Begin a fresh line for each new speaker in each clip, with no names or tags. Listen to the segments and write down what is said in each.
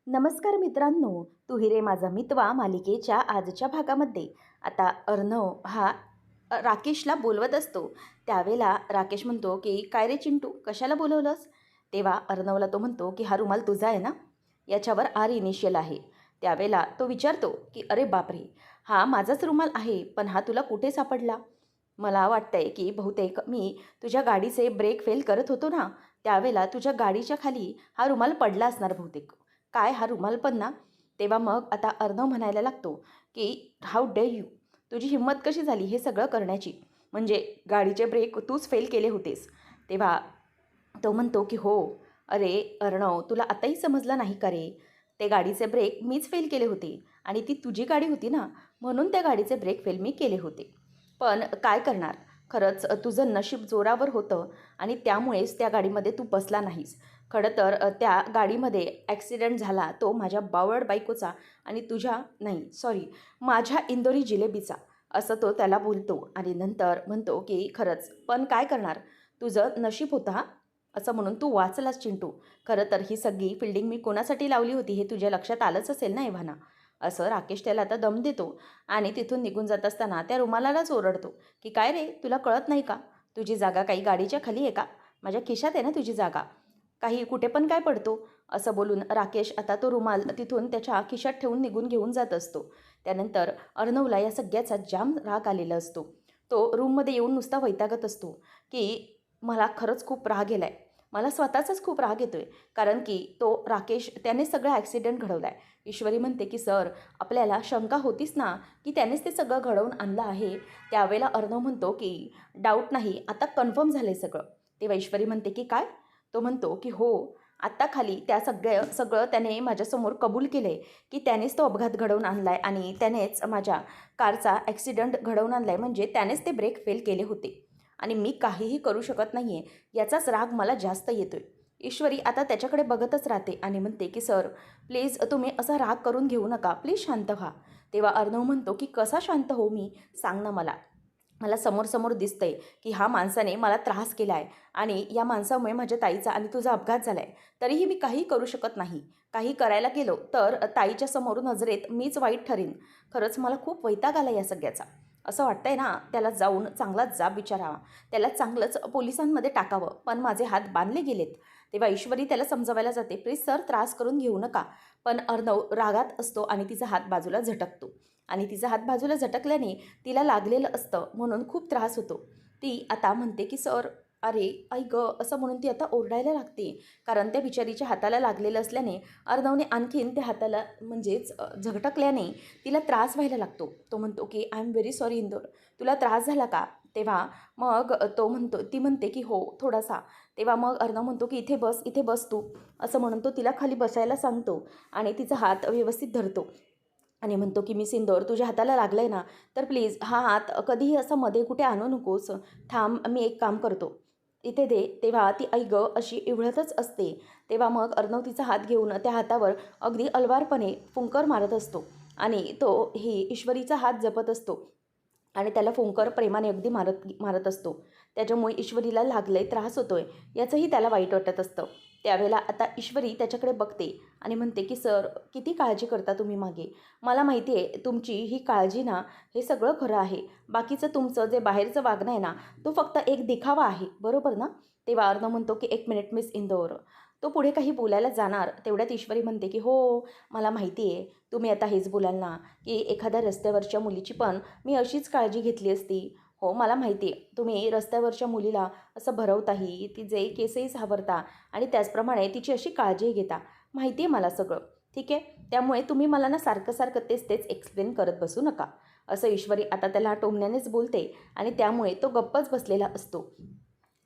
नमस्कार मित्रांनो, तू रे माझा मितवा मालिकेच्या आजच्या भागामध्ये आता अर्णव हा राकेशला बोलवत असतो. त्यावेळेला राकेश म्हणतो की काय रे चिंटू, कशाला बोलवलंस? तेव्हा अर्णवला तो म्हणतो की हा रुमाल तुझा आहे ना, याच्यावर आर इनिशियल आहे. त्यावेळेला तो विचारतो की अरे बापरे, हा माझाच रुमाल आहे, पण हा तुला कुठे सापडला? मला वाटतंय की बहुतेक मी तुझ्या गाडीचे ब्रेक फेल करत होतो ना, त्यावेळेला तुझ्या गाडीच्या खाली हा रुमाल पडला असणार बहुतेक. काय हा रुमाल पण ना? तेव्हा मग आता अर्णव म्हणायला लागतो की हाऊ डे यू, तुझी हिंमत कशी झाली हे सगळं करण्याची? म्हणजे गाडीचे ब्रेक तूच फेल केले होतेस. तेव्हा तो म्हणतो की हो. अरे अर्णव, तुला आताही समजलं नाही का रे? ते गाडीचे ब्रेक मीच फेल केले होते आणि ती तुझी गाडी होती ना, म्हणून त्या गाडीचे ब्रेक फेल मी केले होते. पण काय करणार, खरंच तुझं नशीब जोरावर होतं आणि त्यामुळेच त्या गाडीमध्ये तू बसला नाहीस. खरं तर त्या गाडीमध्ये ॲक्सिडेंट झाला तो माझ्या बावळट बायकोचा आणि तुझ्या नाही, सॉरी, माझ्या इंदोरी जिलेबीचा, असं तो त्याला बोलतो आणि नंतर म्हणतो की खरंच, पण काय करणार, तुझं नशीब होतं हां, असं म्हणून तू वाचलास चिंटू. खरं तर ही सगळी फिल्डिंग मी कोणासाठी लावली होती हे तुझ्या लक्षात आलंच असेल ना एव्हाना. असं राकेश त्याला आता दम देतो आणि तिथून निघून जात असताना त्या रुमालालाच ओरडतो की काय रे, तुला कळत नाही का? तुझी जागा काही गाडीच्या खाली आहे का? माझ्या खिशात आहे ना तुझी जागा. काही कुठे पण काय पडतो? असं बोलून राकेश आता तो रुमाल तिथून त्याच्या खिशात ठेवून निघून घेऊन जात असतो. त्यानंतर अर्णवला या सगळ्याचा जाम राग आलेला असतो. तो रूममध्ये येऊन नुसता वैतागत असतो की मला खरंच खूप राग गेला आहे. मला स्वतःचाच खूप राग येतो आहे. कारण की तो राकेश त्याने सगळा ॲक्सिडेंट घडवला आहे. ईश्वरी म्हणते की सर, आपल्याला शंका होतीच ना की त्यानेच ते सगळं घडवून आणलं आहे. त्यावेळेला अर्णव म्हणतो की डाऊट नाही, आता कन्फर्म झालं आहे सगळं. तेव्हा ईश्वरी म्हणते की काय? तो म्हणतो की हो, आत्ता खाली त्या सगळं त्याने माझ्यासमोर कबूल केलं आहे की त्यानेच तो अपघात घडवून आणला आहे आणि त्यानेच माझ्या कारचा ॲक्सिडेंट घडवून आणला आहे, म्हणजे त्यानेच ते ब्रेक फेल केले होते आणि मी काहीही करू शकत नाही आहे, याचाच राग मला जास्त येतो आहे. ईश्वरी आता त्याच्याकडे बघतच राहते आणि म्हणते की सर, प्लीज तुम्ही असा राग करून घेऊ नका, प्लीज शांत व्हा. तेव्हा अर्णव म्हणतो की कसा शांत हो मी, सांग ना मला. मला समोर दिसतंय की हा माणसाने मला त्रास केला आहे आणि या माणसामुळे माझ्या ताईचा आणि तुझा अपघात झाला आहे. तरीही मी काही करू शकत नाही. काही करायला गेलो तर ताईच्या समोर नजरेत मीच वाईट ठरेन. खरंच मला खूप वैताग आला या सगळ्याचा. असं वाटतंय ना, त्याला जाऊन चांगलाच जाब विचारावा, त्याला चांगलंच पोलिसांमध्ये टाकावं, पण माझे हात बांधले गेलेत. तेव्हा ईश्वरी त्याला समजवायला जाते, प्लीज सर, त्रास करून घेऊ नका. पण अर्णव रागात असतो आणि तिचा हात बाजूला झटकतो आणि तिचा हात बाजूला झटकल्याने तिला लागलेलं असतं म्हणून खूप त्रास होतो. ती आता म्हणते की सर, अरे आई गं, असं म्हणून ती आता ओरडायला लागते. कारण त्या बिचारीच्या हाताला लागलेलं असल्याने अर्णवने आणखीन त्या हाताला म्हणजेच झटकल्याने तिला त्रास व्हायला लागतो. तो म्हणतो की I am very sorry Indore, तुला त्रास झाला का? तेव्हा मग ती म्हणते की हो, थोडासा. तेव्हा मग अर्णव म्हणतो की इथे बस तू, असं म्हणून तो तिला खाली बसायला सांगतो आणि तिचा हात व्यवस्थित धरतो आणि म्हणतो की मिस इंदोर, तुझ्या हाताला लागलं आहे ना, तर प्लीज हा हात कधीही असं मध्ये कुठे आणू नकोस. थांब, मी एक काम करतो, इथे दे. तेव्हा ती आई गं अशी इवळतच असते. तेव्हा मग अर्णव तिचा हात घेऊन त्या हातावर अगदी अलवारपणे फुंकर मारत असतो आणि तो ही ईश्वरीचा हात जपत असतो आणि त्याला फुंकर प्रेमाने अगदी मारत मारत असतो. त्याच्यामुळे ईश्वरीला लागलंय, त्रास होतोय, याचंही त्याला वाईट वाटत असतं. त्यावेळेला आता ईश्वरी त्याच्याकडे बघते आणि म्हणते की सर, किती काळजी करता तुम्ही मागे. मला माहिती आहे तुमची ही काळजी ना, हे सगळं खरं आहे. बाकीचं तुमचं जे बाहेरचं वागणं आहे ना, तो फक्त एक दिखावा आहे, बरोबर ना? तेव्हा अर्णव म्हणतो की एक मिनिट मिस इंदोर. तो पुढे काही बोलायला जाणार तेवढ्यात ईश्वरी म्हणते की हो, मला माहिती आहे तुम्ही आता हेच बोलाल ना, की एखाद्या रस्त्यावरच्या मुलीची पण मी अशीच काळजी घेतली असती. हो, मला माहिती आहे तुम्ही रस्त्यावरच्या मुलीला असं भरवताही, तिचे केसही सावरता आणि त्याचप्रमाणे तिची अशी काळजीही घेता. माहिती आहे मला सगळं, ठीक आहे. त्यामुळे तुम्ही मला ना सारखं तेच एक्सप्लेन करत बसू नका, असं ईश्वरी आता त्याला टोमण्यानेच बोलते आणि त्यामुळे तो गप्पच बसलेला असतो.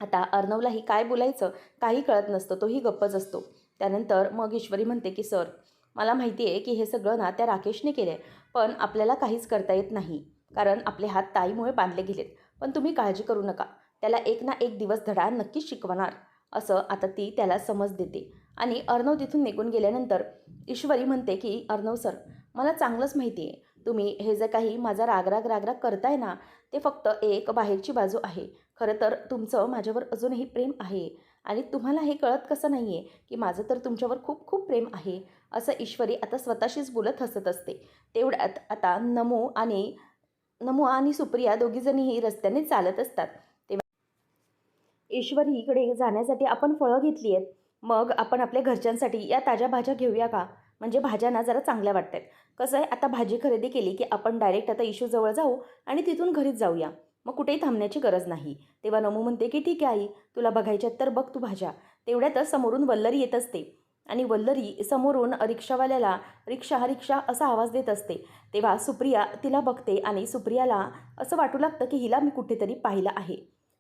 आता अर्णवलाही काय बोलायचं काही कळत नसतं, तोही गप्पच असतो. त्यानंतर मग ईश्वरी म्हणते की सर, मला माहिती आहे की हे सगळं ना त्या राकेशने केलं आहे, पण आपल्याला काहीच करता येत नाही कारण आपले हात ताईमुळे बांधले गेलेत. पण तुम्ही काळजी करू नका, त्याला एक ना एक दिवस धडा नक्कीच शिकवणार, असं आता ती त्याला समज देते. आणि अर्णव तिथून निघून गेल्यानंतर ईश्वरी म्हणते की अर्णव सर, मला चांगलंच माहिती आहे तुम्ही हे जे काही माझा राग करताय ना, ते फक्त एक बाहेरची बाजू आहे. खरं तर तुमचं माझ्यावर अजूनही प्रेम आहे आणि तुम्हाला हे कळत कसं नाही आहे की माझं तर तुमच्यावर खूप खूप प्रेम आहे, असं ईश्वरी आता स्वतःशीच बोलत हसत असते. तेवढ्यात आता नमू आणि सुप्रिया दोघीजणीही रस्त्याने चालत असतात. तेव्हा ईश्वरीकडे जाण्यासाठी आपण फळं घेतली आहेत. मग आपण आपल्या घरच्यांसाठी या ताज्या भाज्या घेऊया का? म्हणजे भाज्या ना जरा चांगल्या वाटतात. कसं आहे, आता भाजी खरेदी केली की आपण डायरेक्ट आता इशूजवळ जाऊ आणि तिथून घरीच जाऊया. मग कुठेही थांबण्याची गरज नाही. तेव्हा नमू म्हणते की ठीक आहे आई, तुला बघायच्यात तर बघ तू भाज्या. तेवढ्यातच समोरून वल्लरी येत असते आणि वल्लरी समोरून रिक्षावाल्याला रिक्षा रिक्षा असा आवाज देत असते. तेव्हा सुप्रिया तिला बघते आणि सुप्रियाला असं वाटू लागतं की हिला मी कुठेतरी पाहिलं आहे.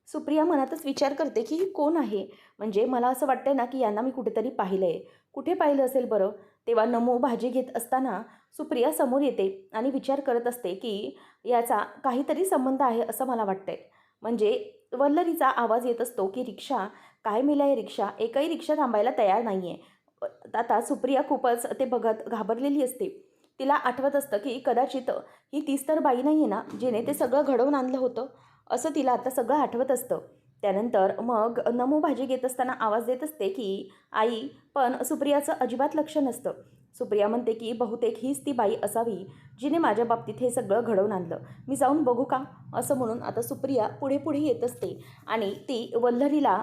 सुप्रिया मनातच विचार करते की ही कोण आहे? म्हणजे मला असं वाटतं ना की यांना मी कुठेतरी पाहिलं आहे. कुठे पाहिलं असेल बरं? तेव्हा नमू भाजी घेत असताना सुप्रिया समोर येते आणि विचार करत असते की याचा काहीतरी संबंध आहे असं मला वाटतंय. म्हणजे वल्लरीचा आवाज येत असतो की रिक्षा, काय मेलाय रिक्षा, एकही रिक्षा थांबायला तयार नाही आहे. आता सुप्रिया खूपच ते बघत घाबरलेली असते. तिला आठवत असतं की कदाचित ही तीच तर बाई नाही आहे ना, जिने ते सगळं घडवून आणलं होतं, असं तिला आता सगळं आठवत असतं. त्यानंतर मग नमू भाजी घेत असताना आवाज देत असते की आई, पण सुप्रियाचं अजिबात लक्ष नसतं. सुप्रिया म्हणते की बहुतेक हीच ती बाई असावी जिने माझ्या बाबतीत हे सगळं घडवून आणलं. मी जाऊन बघू का? असं म्हणून आता सुप्रिया पुढे पुढे येत असते आणि ती वल्लरीला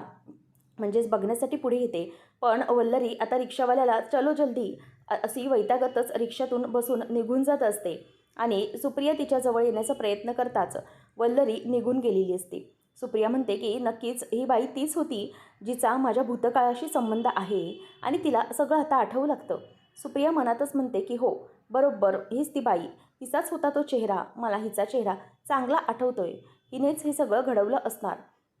म्हणजेच बघण्यासाठी पुढे येते. पण वल्लरी आता रिक्षावाल्याला चलो जल्दी अशी वैतागतच रिक्षातून बसून निघून जात असते आणि सुप्रिया तिच्याजवळ येण्याचा प्रयत्न करताच वल्लरी निघून गेलेली असते. सुप्रिया म्हणते की नक्कीच ही बाई तीच होती जिचा माझ्या भूतकाळाशी संबंध आहे आणि तिला सगळं आता आठवू लागतं. सुप्रिया मनातच म्हणते की हो, बरोबर हीच ती बाई, हिचाच होता तो चेहरा, मला हिचा चेहरा चांगला आठवतोय, हिनेच हे सगळं घडवलं असणार.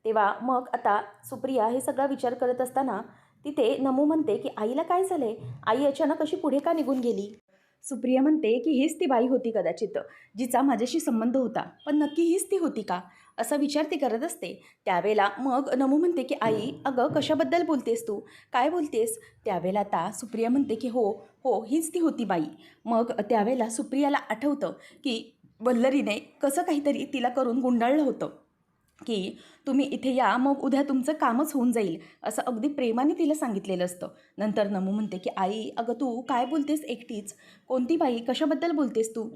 तेव्हा मग आता सुप्रिया हे सगळा विचार करत असताना तिथे नमू म्हणते की आईला काय झालंय? आई अचानक अशी पुढे का निघून गेली? सुप्रिया म्हणते की हीच ती बाई होती कदाचित, जिचा माझ्याशी संबंध होता. पण नक्की हीच ती होती का? असा विचार ती करत असते. त्यावेळेला मग नमू म्हणते की आई, अगं कशाबद्दल बोलतेस तू? काय बोलतेस? त्यावेळेला आता सुप्रिया म्हणते की हो, हो हीच ती होती बाई. मग त्यावेळेला सुप्रियाला आठवतं की वल्लरीने कसं काहीतरी तिला करून गुंडाळलं होतं की तुम्ही इथे या, मग उद्या तुमचं कामच होऊन जाईल, असं अगदी प्रेमाने तिला सांगितलेलं असतं. नंतर नमू म्हणते की आई, अगं तू काय बोलतेस एकटीच? कोणती बाई? कशाबद्दल बोलतेस तू?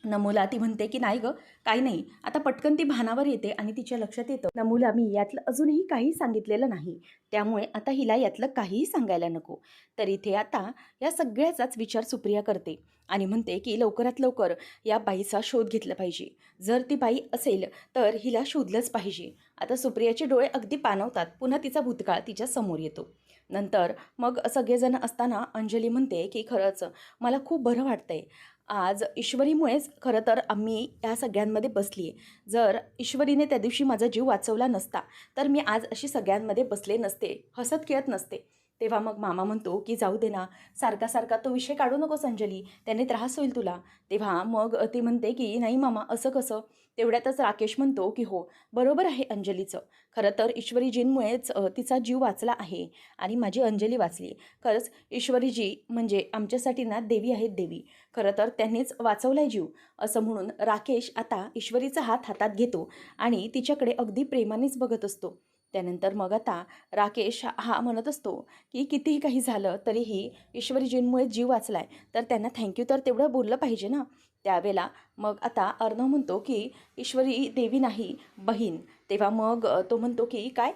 नमूला ती म्हणते की नाही गं, काही नाही. आता पटकन ती भानावर येते आणि तिच्या लक्षात येतं नमूला मी यातलं अजूनही काही सांगितलेलं नाही, त्यामुळे आता हिला यातलं काहीही सांगायला नको. तर इथे आता या सगळ्याचाच विचार सुप्रिया करते आणि म्हणते की लवकरात लवकर या बाईचा शोध घेतला पाहिजे. जर ती बाई असेल तर हिला शोधलंच पाहिजे. आता सुप्रियाचे डोळे अगदी पाणवतात. पुन्हा तिचा भूतकाळ तिच्या समोर येतो. नंतर मग सगळेजण असताना अंजली म्हणते की खरंच मला खूप बरं वाटतंय. आज ईश्वरीमुळेच खरं तर आम्ही या सगळ्यांमध्ये बसली आहे. जर ईश्वरीने त्या दिवशी माझा जीव वाचवला नसता तर मी आज अशी सगळ्यांमध्ये बसले नसते, हसत खेळत नसते. तेव्हा मग मामा म्हणतो की जाऊ दे ना, सारखा सारखा तो विषय काढू नकोस अंजली, त्याने त्रास होईल तुला. तेव्हा मग ती म्हणते की नाही मामा, असं कसं? तेवढ्यातच राकेश म्हणतो की हो, बरोबर आहे अंजलीचं. खरं तर ईश्वरीजींमुळेच तिचा जीव वाचला आहे आणि माझी अंजली वाचली. खरंच ईश्वरीजी म्हणजे आमच्यासाठी ना देवी आहेत देवी. खरं तर त्यांनीच वाचवलाय जीव, असं म्हणून राकेश आता ईश्वरीचा हात हातात घेतो आणि तिच्याकडे अगदी प्रेमानेच बघत असतो. त्यानंतर मग आता राकेश हा म्हणत असतो की कितीही काही झालं तरीही ईश्वरीजींमुळे जीव वाचलाय, तर त्यांना थँक्यू तर तेवढं बोललं पाहिजे ना. त्यावेळेला मग आता अर्णव म्हणतो की ईश्वरी देवी नाही, बहीण. तेव्हा मग तो म्हणतो की काय?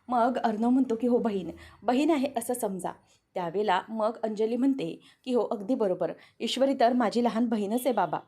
मग अर्णव म्हणतो की हो बहीण, बहीण आहे असं समजा. त्यावेळेला मग अंजली म्हणते की हो अगदी बरोबर, ईश्वरी तर माझी लहान बहीणच आहे बाबा.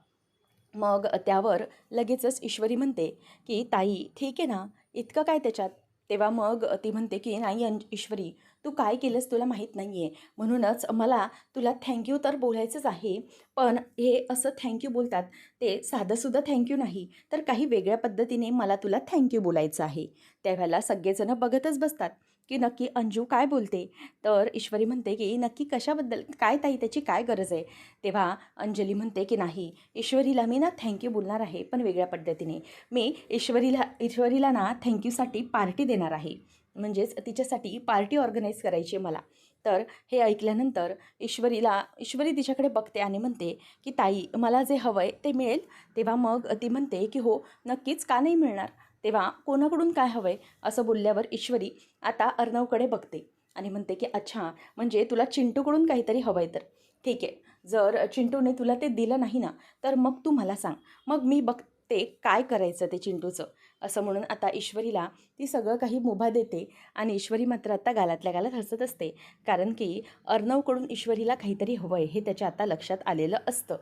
मग त्यावर लगेचच ईश्वरी म्हणते की ताई ठीक आहे ना, इतकं काय त्याच्यात? तेव्हा मग ती म्हणते की नाही ईश्वरी, तू काय केलंस तुला माहीत नाही आहे, म्हणूनच मला तुला थँक्यू तर बोलायचंच आहे. पण हे असं थँक्यू बोलतात ते साधंसुद्धा थँक्यू नाही, तर काही वेगळ्या पद्धतीने मला तुला थँक्यू बोलायचं आहे. त्यावेळेला सगळेजणं बघतच बसतात की नक्की अंजू काय बोलते. तर ईश्वरी म्हणते की नक्की कशाबद्दल, काय ताई त्याची काय गरज आहे? तेव्हा अंजली म्हणते की नाही, ईश्वरीला मी ना थँक्यू बोलणार आहे, पण वेगळ्या पद्धतीने. मी ईश्वरीला ना थँक्यूसाठी पार्टी देणार आहे, म्हणजेच तिच्यासाठी पार्टी ऑर्गनाईज करायची आहे मला. तर हे ऐकल्यानंतर ईश्वरी तिच्याकडे बघते आणि म्हणते की ताई मला जे हवं आहे ते मिळेल? तेव्हा मग ती म्हणते की हो नक्कीच, का नाही मिळणार? तेव्हा कोणाकडून काय हवं आहे असं बोलल्यावर ईश्वरी आता अर्णवकडे बघते आणि म्हणते की अच्छा, म्हणजे तुला चिंटूकडून काहीतरी हवं आहे तर. ठीक आहे, जर चिंटूने तुला ते दिलं नाही ना, तर मग तू मला सांग. मग मी बघते काय करायचं ते चिंटूचं. असं म्हणून आता ईश्वरीला ती सगळं काही मुभा देते आणि ईश्वरी मात्र आता गालातल्या गालात हसत असते. कारण की अर्णवकडून ईश्वरीला काहीतरी हवं आहे हे त्याच्या आता लक्षात आलेलं असतं.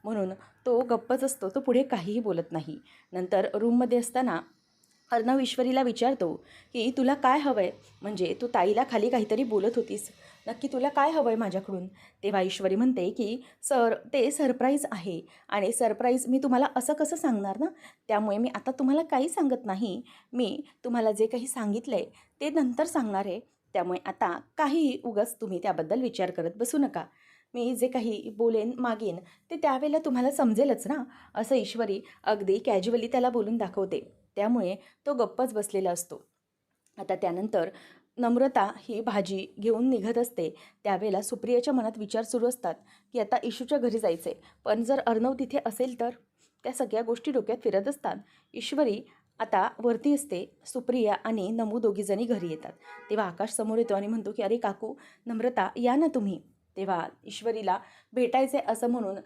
म्हणून तो गप्पच असतो, तो पुढे काहीही बोलत नाही. नंतर रूममध्ये असताना अर्णव ईश्वरीला विचारतो की तुला काय हवं आहे, म्हणजे तू ताईला खाली काहीतरी बोलत होतीस, नक्की तुला काय हवं आहे माझ्याकडून. तेव्हा ईश्वरी म्हणते की सर ते सरप्राईज आहे आणि सरप्राईज मी तुम्हाला असं कसं सांगणार ना, त्यामुळे मी आता तुम्हाला काही सांगत नाही. मी तुम्हाला जे काही सांगितलं आहे ते नंतर सांगणार आहे. त्यामुळे आता काहीही उगाच तुम्ही त्याबद्दल विचार करत बसू नका. मी जे काही बोलेन मागेन ते त्यावेळेला तुम्हाला समजेलच ना, असं ईश्वरी अगदी कॅज्युअली त्याला बोलून दाखवते. त्यामुळे तो गप्पच बसलेला असतो. आता त्यानंतर नम्रता ही भाजी घेऊन निघत असते. त्यावेळेला सुप्रियाच्या मनात विचार सुरू असतात की आता इशूच्या घरी जायचं आहे, पण जर अर्णव तिथे असेल तर. त्या सगळ्या गोष्टी डोक्यात फिरत असतात. ईश्वरी आता वरती असते. सुप्रिया आणि नमू दोघीजणी घरी येतात. तेव्हा आकाश समोर येतो आणि म्हणतो की अरे काकू, नम्रता या ना तुम्ही. तेव्हा ईश्वरीला भेटायचे असं म्हणून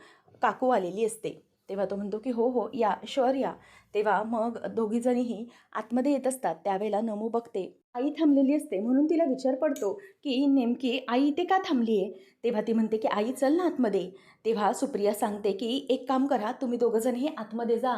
काकू आलेली असते. तेव्हा तो म्हणतो की हो हो या, शुअर या. तेव्हा मग दोघीजणीही आतमध्ये येत असतात. त्यावेळेला नमू बघते आई थांबलेली असते, म्हणून तिला विचार पडतो की नेमकी आई इथे का थांबली आहे. तेव्हा ती म्हणते की आई चल ना आतमध्ये. तेव्हा सुप्रिया सांगते की एक काम करा, तुम्ही दोघंजणही आतमध्ये जा,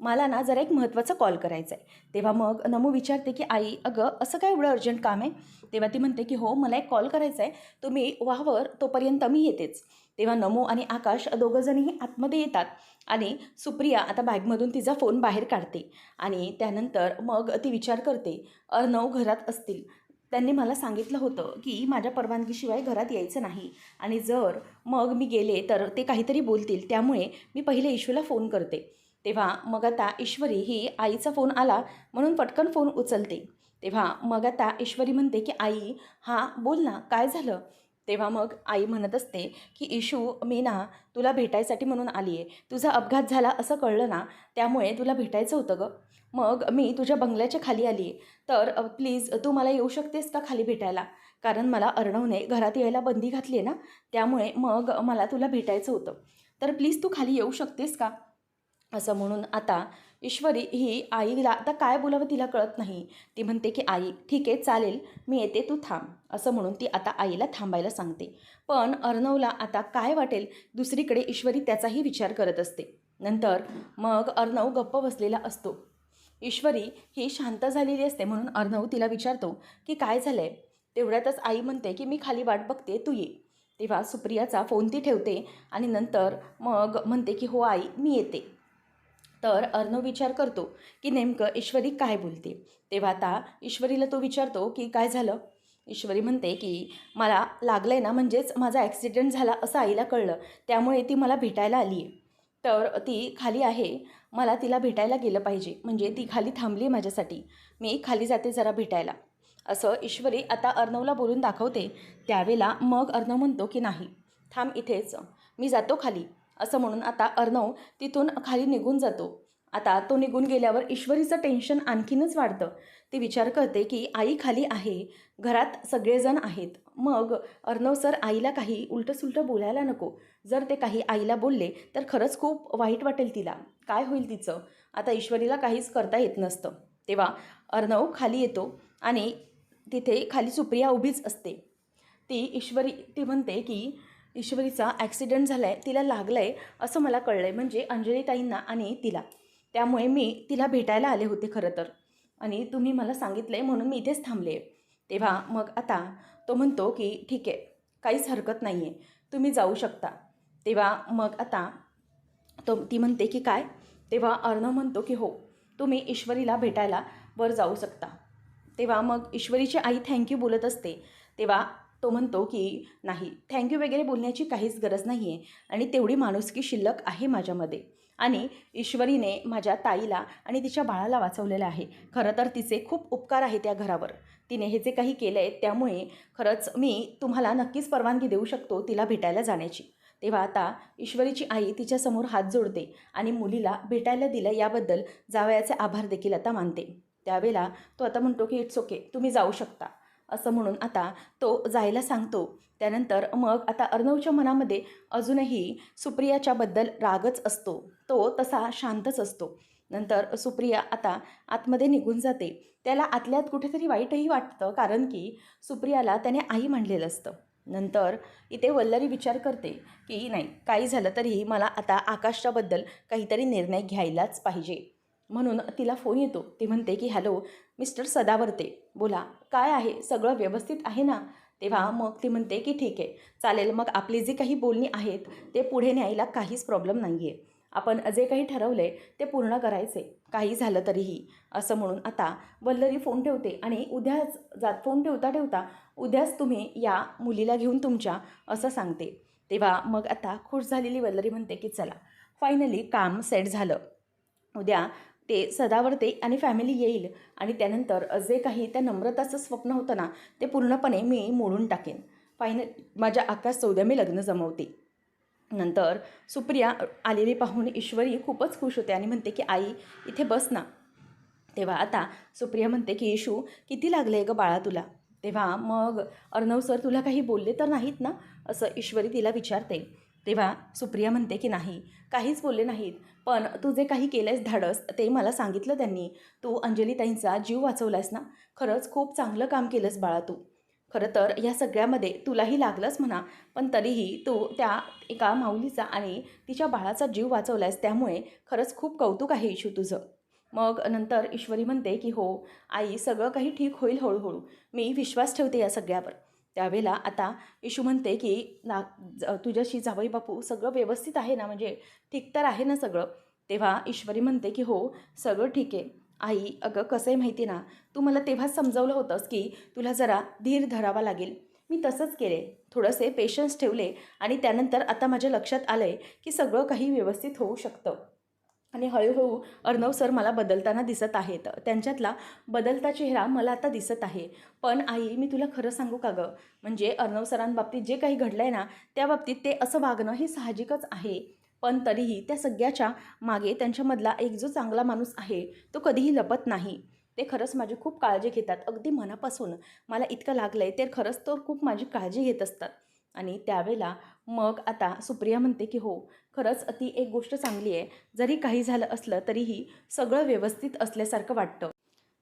मला ना जरा एक महत्त्वाचा कॉल करायचा आहे. तेव्हा मग नमू विचारते की आई अगं असं काय एवढं अर्जंट काम आहे. तेव्हा ती म्हणते की हो मला एक कॉल करायचा आहे, तुम्ही व्हावर तोपर्यंत मी येतेच. तेव्हा नमू आणि आकाश दोघंजणही आतमध्ये येतात आणि सुप्रिया आता बॅगमधून तिचा फोन बाहेर काढते आणि त्यानंतर मग ती विचार करते अर्णव घरात असतील. त्यांनी मला सांगितलं होतं की माझ्या परवानगीशिवाय घरात यायचं नाही आणि जर मग मी गेले तर ते काहीतरी बोलतील, त्यामुळे मी पहिले इशूला फोन करते. तेव्हा मग आता ईश्वरी ही आईचा फोन आला म्हणून पटकन फोन उचलते. तेव्हा मग आता ईश्वरी म्हणते की आई हां बोल ना काय झालं. तेव्हा मग आई म्हणत असते की इशू मी ना तुला भेटायसाठी म्हणून आली आहे. तुझा अपघात झाला असं कळलं ना, त्यामुळे तुला भेटायचं होतं गं. मग मी तुझ्या बंगल्याच्या खाली आली आहे. तर प्लीज तू मला येऊ शकतेस का खाली भेटायला, कारण मला अर्णवने घरात यायला बंदी घातली आहे ना, त्यामुळे मग मला तुला भेटायचं होतं. तर प्लीज तू खाली येऊ शकतेस का. असं म्हणून आता ईश्वरी ही आईला आता काय बोलावं तिला कळत नाही. ती म्हणते की आई ठीक आहे चालेल, मी येते तू थांब. असं म्हणून ती आता आईला थांबायला सांगते. पण अर्णवला आता काय वाटेल, दुसरीकडे ईश्वरी त्याचाही विचार करत असते. नंतर मग अर्णव गप्प बसलेला असतो. ईश्वरी ही शांत झालेली असते, म्हणून अर्णव तिला विचारतो की काय झालं आहे. तेवढ्यातच आई म्हणते की मी खाली वाट बघते, तू ये. तेव्हा सुप्रियाचा फोन ती ठेवते आणि नंतर मग म्हणते की हो आई मी येते. तर अर्णव विचार करतो की नेमकं ईश्वरी काय बोलते. तेव्हा आता ईश्वरीला तो विचारतो की काय झालं. ईश्वरी म्हणते की मला लागलं आहे ना, म्हणजेच माझा ॲक्सिडेंट झाला असं आईला कळलं, त्यामुळे ती मला भेटायला आली आहे. तर ती खाली आहे, मला तिला भेटायला गेलं पाहिजे, म्हणजे ती खाली थांबली माझ्यासाठी, मी खाली जाते जरा भेटायला. असं ईश्वरी आता अर्णवला बोलून दाखवते. त्यावेळेला मग अर्णव म्हणतो की नाही थांब इथेच, मी जातो खाली. असं म्हणून आता अर्णव तिथून खाली निघून जातो. आता तो निघून गेल्यावर ईश्वरीचं टेन्शन आणखीनच वाढतं. ती विचार करते की आई खाली आहे, घरात सगळेजण आहेत, मग अर्णव सर आईला काही उलटंसुलटं बोलायला नको. जर ते काही आईला बोलले तर खरंच खूप वाईट वाटेल तिला, काय होईल तिचं. आता ईश्वरीला काहीच करता येत नसतं. तेव्हा अर्णव खाली येतो आणि तिथे खाली सुप्रिया उभीच असते. ती म्हणते की ईश्वरीचा ॲक्सिडेंट झाला आहे, तिला लागलं आहे असं मला कळलं आहे, म्हणजे अंजलीताईंना आणि तिला. त्यामुळे मी तिला भेटायला आले होते खरं तर, आणि तुम्ही मला सांगितलं आहे म्हणून मी इथेच थांबले. तेव्हा मग आता तो म्हणतो की ठीक आहे, काहीच हरकत नाही आहे, तुम्ही जाऊ शकता. तेव्हा मग आता ती म्हणते की काय. तेव्हा अर्णव म्हणतो की हो, तुम्ही ईश्वरीला भेटायला वर जाऊ शकता. तेव्हा मग ईश्वरीची आई थँक्यू बोलत असते. तेव्हा तो म्हणतो की नाही, थँक्यू वगैरे बोलण्याची काहीच गरज नाही आहे आणि तेवढी माणुसकी शिल्लक आहे माझ्यामध्ये, आणि ईश्वरीने माझ्या ताईला आणि तिच्या बाळाला वाचवलेलं आहे. खरं तर तिचे खूप उपकार आहे त्या घरावर, तिने हे जे काही केलं आहे त्यामुळे खरंच मी तुम्हाला नक्कीच परवानगी देऊ शकतो तिला भेटायला जाण्याची. तेव्हा आता ईश्वरीची आई तिच्यासमोर हात जोडते आणि मुलीला भेटायला दिलं याबद्दल जावयाचे आभार देखील आता मानते. त्यावेळेला तो आता म्हणतो की इट्स ओके, तुम्ही जाऊ शकता. असं म्हणून आता तो जायला सांगतो. त्यानंतर मग आता अर्णवच्या मनामध्ये अजूनही सुप्रियाच्याबद्दल रागच असतो. तो तसा शांतच असतो. नंतर सुप्रिया आता आतमध्ये निघून जाते. त्याला आतल्यात कुठेतरी वाईटही वाटतं, कारण की सुप्रियाला त्याने आई म्हणलेलं असतं. नंतर इथे वल्लरी विचार करते की नाही, काही झालं तरीही मला आता आकाशच्याबद्दल काहीतरी निर्णय घ्यायलाच पाहिजे. म्हणून तिला फोन येतो. ती म्हणते की हॅलो मिस्टर सदावर्ते, बोला, काय आहे, सगळं व्यवस्थित आहे ना? तेव्हा मग ती म्हणते की ठीक आहे, चालेल, मग आपली जी काही बोलणी आहेत ते पुढे न्यायला काहीच प्रॉब्लेम नाही आहे. आपण जे काही ठरवलं आहे ते पूर्ण करायचे, काही झालं तरीही, असं म्हणून आता वल्लरी फोन ठेवते आणि उद्याच फोन ठेवता ठेवता उद्याच तुम्ही या मुलीला घेऊन तुमच्या, असं सांगते. तेव्हा मग आता खुश झालेली वल्लरी म्हणते की चला, फायनली काम सेट झालं. उद्या ते सदावर्ते आणि फॅमिली येईल आणि त्यानंतर जे काही त्या नम्रताचं स्वप्न होतं ना, ते पूर्णपणे मी मोडून टाकेन. माझ्या आकाशचं उद्या मी लग्न जमवते. नंतर सुप्रिया आलेली पाहून ईश्वरी खूपच खुश होते आणि म्हणते की आई इथे बस ना. तेव्हा आता सुप्रिया म्हणते की इशू, किती लागलं आहे गं बाळा तुला? तेव्हा मग अर्णव सर तुला काही बोलले तर नाहीत ना, असं ईश्वरी तिला विचारते. तेव्हा सुप्रिया म्हणते की नाही, काहीच बोलले नाहीत, पण तू जे काही केलंयस धाडस ते मला सांगितलं त्यांनी. तू अंजलीताईंचा जीव वाचवलायस ना, खरंच खूप चांगलं काम केलंस बाळा तू. खरं तर या सगळ्यामध्ये तुलाही लागलंच म्हणा, पण तरीही तू त्या एका माऊलीचा आणि तिच्या बाळाचा जीव वाचवलायस, त्यामुळे खरंच खूप कौतुक आहे इशू तुझं. मग नंतर ईश्वरी म्हणते की हो आई, सगळं काही ठीक होईल हळूहळू, मी विश्वास ठेवते या सगळ्यावर. त्यावेळेला आता इशू म्हणते की तुझ्याशी जावई बापू सगळं व्यवस्थित आहे ना, म्हणजे ठीक तर आहे ना सगळं? तेव्हा ईश्वरी म्हणते की हो सगळं ठीक आहे आई. अगं कसं आहे माहिती ना, तू मला तेव्हाच समजावलं होतंस की तुला जरा धीर धरावा लागेल. मी तसंच केले, थोडेसे पेशन्स ठेवले आणि त्यानंतर आता माझ्या लक्षात आलं आहे की सगळं काही व्यवस्थित होऊ शकतं. आणि हळूहळू अर्णव सर मला बदलताना दिसत आहेत, त्यांच्यातला बदलता चेहरा मला आता दिसत आहे. पण आई मी तुला खरं सांगू का गं, म्हणजे अर्णव सरांबाबतीत जे काही घडलं आहे ना, त्या बाबतीत ते असं वागणं हे साहजिकच आहे. पण तरीही त्या सगळ्याच्या मागे त्यांच्यामधला एक जो चांगला माणूस आहे तो कधीही लपत नाही. ते खरंच माझी खूप काळजी घेतात, अगदी मनापासून. मला इतकं लागलं आहे ते खरंच तर खूप माझी काळजी घेत असतात. आणि त्यावेळेला मग आता सुप्रिया म्हणते की हो खरंच ती एक गोष्ट चांगली आहे, जरी काही झालं असलं तरीही सगळं व्यवस्थित असल्यासारखं वाटतं.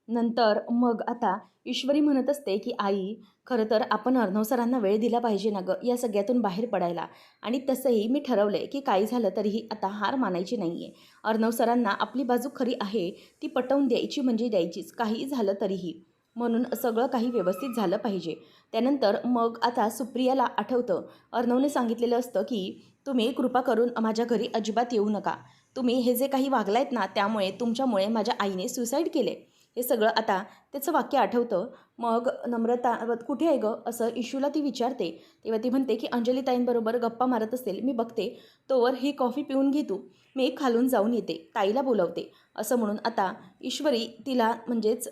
नंतर मग आता ईश्वरी म्हणत असते की आई, खरं तर आपण अर्णव सरांना वेळ दिला पाहिजे ना गं या सगळ्यातून बाहेर पडायला. आणि तसंही मी ठरवलं आहे की काही झालं तरीही आता हार मानायची नाही आहे. अर्णव सरांना आपली बाजू खरी आहे ती पटवून द्यायची म्हणजे द्यायचीच, काही झालं तरीही. म्हणून सगळं काही व्यवस्थित झालं पाहिजे. त्यानंतर मग आता सुप्रियाला आठवतं, अर्णवने सांगितलेलं असतं की तुम्ही कृपा करून माझ्या घरी अजिबात येऊ नका. तुम्ही हे जे काही वागलायत ना, त्यामुळे तुमच्यामुळे माझ्या आईने सुसाईड केले. हे सगळं आता त्याचं वाक्य आठवतं. मग नम्रता कुठे आहे गं असं इशूला ती विचारते. तेव्हा ती म्हणते की अंजलीताईंबरोबर गप्पा मारत असेल, मी बघते. तोवर ही कॉफी पिऊन घे तू, मी खालून जाऊन येते, ताईला बोलवते, असं म्हणून आता ईश्वरी तिला म्हणजेच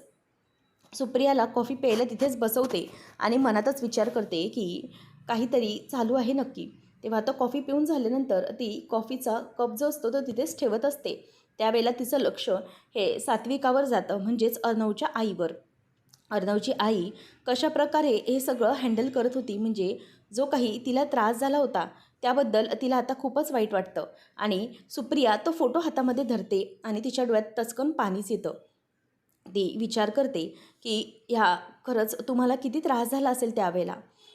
सुप्रियाला कॉफी प्यायला तिथेच बसवते आणि मनातच विचार करते की काहीतरी चालू आहे नक्की. तेव्हा आता कॉफी पिऊन झाल्यानंतर ती कॉफीचा कप जो असतो तो तिथेच ठेवत असते. त्यावेळेला तिचं लक्ष हे सात्विकावर जातं, म्हणजेच अर्णवच्या आईवर. अर्णवची आई कशाप्रकारे हे सगळं हँडल करत होती, म्हणजे जो काही तिला त्रास झाला होता त्याबद्दल तिला आता खूपच वाईट वाटतं. आणि सुप्रिया तो फोटो हातामध्ये धरते आणि तिच्या डोळ्यात टचकन पाणीच येतं. ती विचार करते की ह्या खरंच तुम्हाला किती त्रास झाला असेल त्यावेळेला.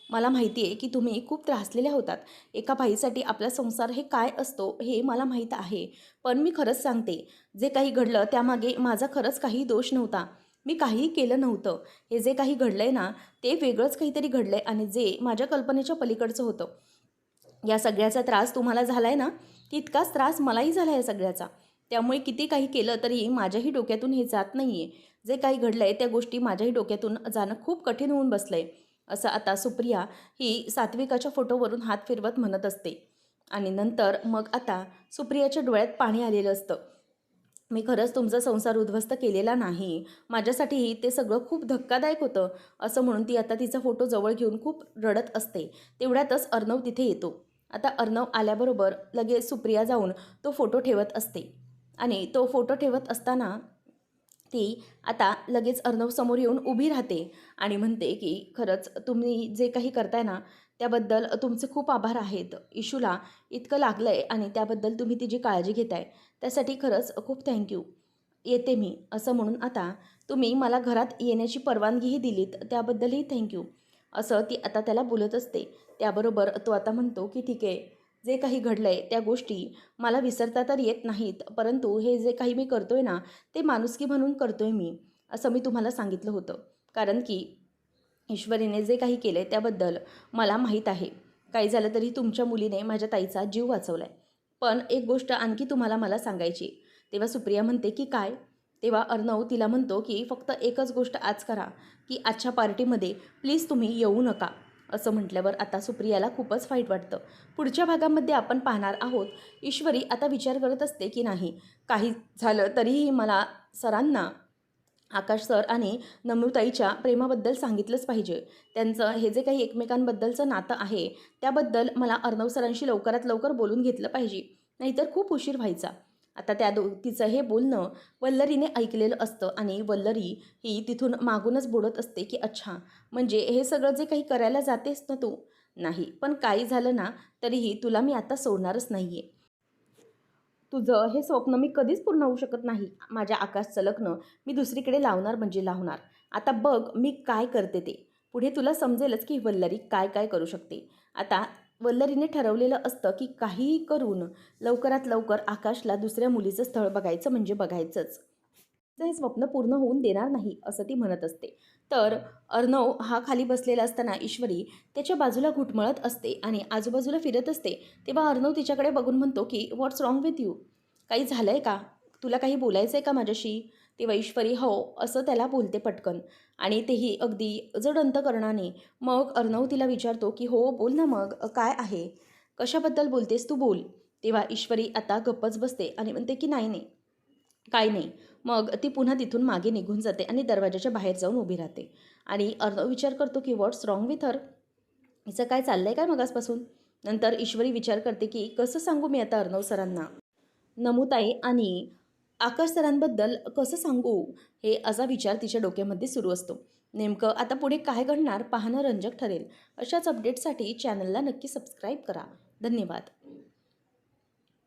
मला माहिती आहे की तुम्ही खूप त्रासलेल्या होतात. एका बाईसाठी आपला संसार हे काय असतो हे मला माहीत आहे. पण मी खरंच सांगते, जे काही घडलं त्यामागे माझा खरंच काही दोष नव्हता. मी काहीही केलं नव्हतं. हे जे काही घडलं आहे ना, ते वेगळंच काहीतरी घडलं आहे आणि जे माझ्या कल्पनेच्या पलीकडचं होतं. या सगळ्याचा त्रास तुम्हाला झाला आहे ना, तितकाच त्रास मलाही झाला आहे या सगळ्याचा. त्यामुळे किती काही केलं तरी माझ्याही डोक्यातून हे जात नाही आहे. जे काही घडलं आहे त्या गोष्टी माझ्याही डोक्यातून जाणं खूप कठीण होऊन बसलं आहे, असं आता सुप्रिया ही सात्विकाच्या फोटोवरून हात फिरवत म्हणत असते. आणि नंतर मग आता सुप्रियाच्या डोळ्यात पाणी आलेलं असतं. मी खरंच तुमचा संसार उद्ध्वस्त केलेला नाही. माझ्यासाठीही ते सगळं खूप धक्कादायक होतं, असं म्हणून ती आता तिचा फोटो जवळ घेऊन खूप रडत असते. तेवढ्यातच अर्णव तिथे येतो. आता अर्णव आल्याबरोबर लगेच सुप्रिया जाऊन तो फोटो ठेवत असते. आणि तो फोटो ठेवत असताना ती आता लगेच अर्णव समोर येऊन उभी राहते आणि म्हणते की खरंच तुम्ही जे काही करताय ना, त्याबद्दल तुमचे खूप आभार आहेत. इशूला इतकं लागलं आहे आणि त्याबद्दल तुम्ही तिची काळजी घेताय त्यासाठी खरंच खूप थँक्यू. येते मी असं म्हणून आता तुम्ही मला घरात येण्याची परवानगीही दिलीत त्याबद्दलही थँक्यू असं ती आता त्याला बोलत असते. त्याबरोबर तो आता म्हणतो की ठीक आहे, जे काही घडलं आहे त्या गोष्टी मला विसरता तर येत नाहीत, परंतु हे जे काही मी करतोय ना ते माणुसकी म्हणून करतोय मी, असं मी तुम्हाला सांगितलं होतं. कारण की ईश्वरीने जे काही केलं आहे त्याबद्दल मला माहीत आहे. काही झालं तरी तुमच्या मुलीने माझ्या ताईचा जीव वाचवला आहे. पण एक गोष्ट आणखी तुम्हाला मला सांगायची. तेव्हा सुप्रिया म्हणते की काय? तेव्हा अर्णव तिला म्हणतो की फक्त एकच गोष्ट आज करा, की आजच्या पार्टीमध्ये प्लीज तुम्ही येऊ नका. असं म्हटल्यावर आता सुप्रियाला खूपच वाईट वाटतं. पुढच्या भागामध्ये आपण पाहणार आहोत, ईश्वरी आता विचार करत असते की नाही, काही झालं तरीही मला सरांना आकाश सर आणि नम्रताईच्या प्रेमाबद्दल सांगितलंच पाहिजे. त्यांचं हे जे काही एकमेकांबद्दलचं नातं आहे, त्याबद्दल मला अर्णव सरांशी लवकरात लवकर बोलून घेतलं पाहिजे. नाहीतर खूप उशीर व्हायचा. आता तिचं हे बोलणं वल्लरीने ऐकलेलं असतं आणि वल्लरी ही तिथून मागूनच बोलत असते की अच्छा, म्हणजे हे सगळं जे काही करायला जातेस ना तू? नाही, पण काही झालं ना तरीही तुला मी आता सोडणारच नाही आहे. तुझं हे स्वप्न मी कधीच पूर्ण होऊ शकत नाही. माझ्या आकाशचं लग्न मी दुसरीकडे लावणार म्हणजे लावणार. आता बघ मी काय करते ते. पुढे तुला समजेलच की वल्लरी काय काय करू शकते. आता वल्लरीने ठरवलेलं असतं की काहीही करून लवकरात लवकर आकाशला दुसऱ्या मुलीचं स्थळ बघायचं म्हणजे बघायचंच. तिचं हे स्वप्न पूर्ण होऊन देणार नाही असं ती म्हणत असते. तर अर्णव हा खाली बसलेला असताना ईश्वरी त्याच्या बाजूला घुटमळत असते आणि आजूबाजूला फिरत असते. तेव्हा अर्णव तिच्याकडे बघून म्हणतो की व्हॉट्स रॉंग विथ यू? काही झालं आहे का? तुला काही बोलायचं आहे का माझ्याशी? तेव्हा ईश्वरी हो असं त्याला बोलते पटकन आणि तेही अगदी जड अंतकरणाने. मग अर्णव तिला विचारतो की हो बोल ना मग काय आहे? कशाबद्दल बोलतेस तू बोल. तेव्हा ईश्वरी आता गप्पच बसते आणि म्हणते की नाही नाही, काही नाही. मग ती पुन्हा तिथून मागे निघून जाते आणि दरवाजाच्या बाहेर जाऊन उभी राहते. आणि अर्णव विचार करतो की व्हॉट्स रॉंग विथ हर? हिचं काय चाललं आहे काय मगासपासून? नंतर ईश्वरी विचार करते की कसं सांगू मी आता अर्णव सरांना? नमुताई आणि आकाश सरांबद्दल कसं सांगू? हे असा विचार तिच्या डोक्यामध्ये सुरू असतो. नेमकं आता पुढे काय घडणार पाहणं रंजक ठरेल. अशाच अपडेटसाठी चॅनलला नक्की सबस्क्राईब करा. धन्यवाद.